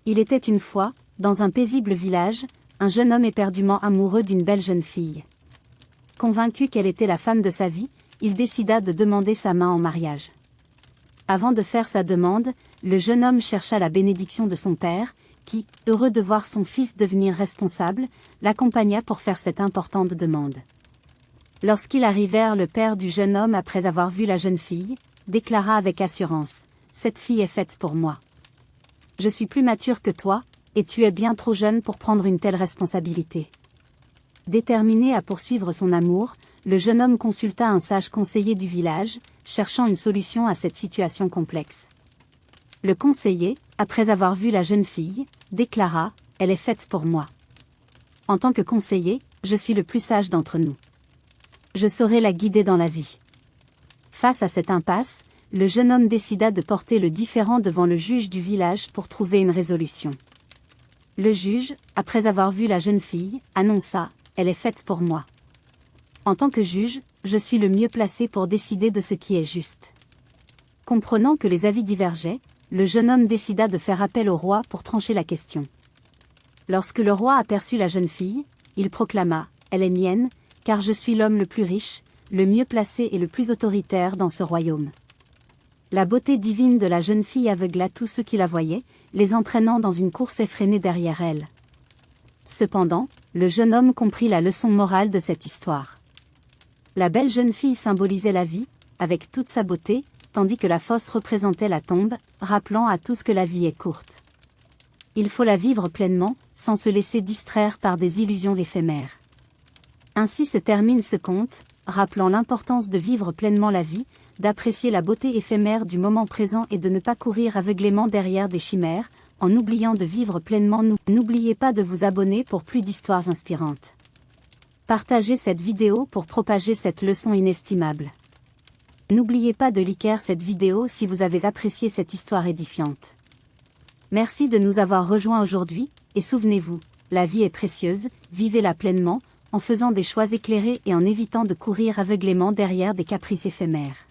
Il était une fois, dans un paisible village, un jeune homme éperdument amoureux d'une belle jeune fille. Convaincu qu'elle était la femme de sa vie, il décida de demander sa main en mariage. Avant de faire sa demande, le jeune homme chercha la bénédiction de son père, qui, heureux de voir son fils devenir responsable, l'accompagna pour faire cette importante demande. Lorsqu'ils arrivèrent, le père du jeune homme, après avoir vu la jeune fille, déclara avec assurance : « Cette fille est faite pour moi. Je suis plus mature que toi, et tu es bien trop jeune pour prendre une telle responsabilité. » Déterminé à poursuivre son amour, le jeune homme consulta un sage conseiller du village, cherchant une solution à cette situation complexe. Le conseiller, après avoir vu la jeune fille, déclara : « Elle est faite pour moi. En tant que conseiller, je suis le plus sage d'entre nous. Je saurai la guider dans la vie. » Face à cette impasse, le jeune homme décida de porter le différend devant le juge du village pour trouver une résolution. Le juge, après avoir vu la jeune fille, annonça : « Elle est faite pour moi. En tant que juge, je suis le mieux placé pour décider de ce qui est juste. » Comprenant que les avis divergeaient, le jeune homme décida de faire appel au roi pour trancher la question. Lorsque le roi aperçut la jeune fille, il proclama : « Elle est mienne, car je suis l'homme le plus riche, le mieux placé et le plus autoritaire dans ce royaume. » La beauté divine de la jeune fille aveugla tous ceux qui la voyaient, les entraînant dans une course effrénée derrière elle. Cependant, le jeune homme comprit la leçon morale de cette histoire. La belle jeune fille symbolisait la vie, avec toute sa beauté, tandis que la fosse représentait la tombe, rappelant à tous que la vie est courte. Il faut la vivre pleinement, sans se laisser distraire par des illusions éphémères. Ainsi se termine ce conte, rappelant l'importance de vivre pleinement la vie, d'apprécier la beauté éphémère du moment présent et de ne pas courir aveuglément derrière des chimères, en oubliant de vivre pleinement. N'oubliez pas de vous abonner pour plus d'histoires inspirantes. Partagez cette vidéo pour propager cette leçon inestimable. N'oubliez pas de liker cette vidéo si vous avez apprécié cette histoire édifiante. Merci de nous avoir rejoints aujourd'hui, et souvenez-vous, la vie est précieuse, vivez-la pleinement, en faisant des choix éclairés et en évitant de courir aveuglément derrière des caprices éphémères.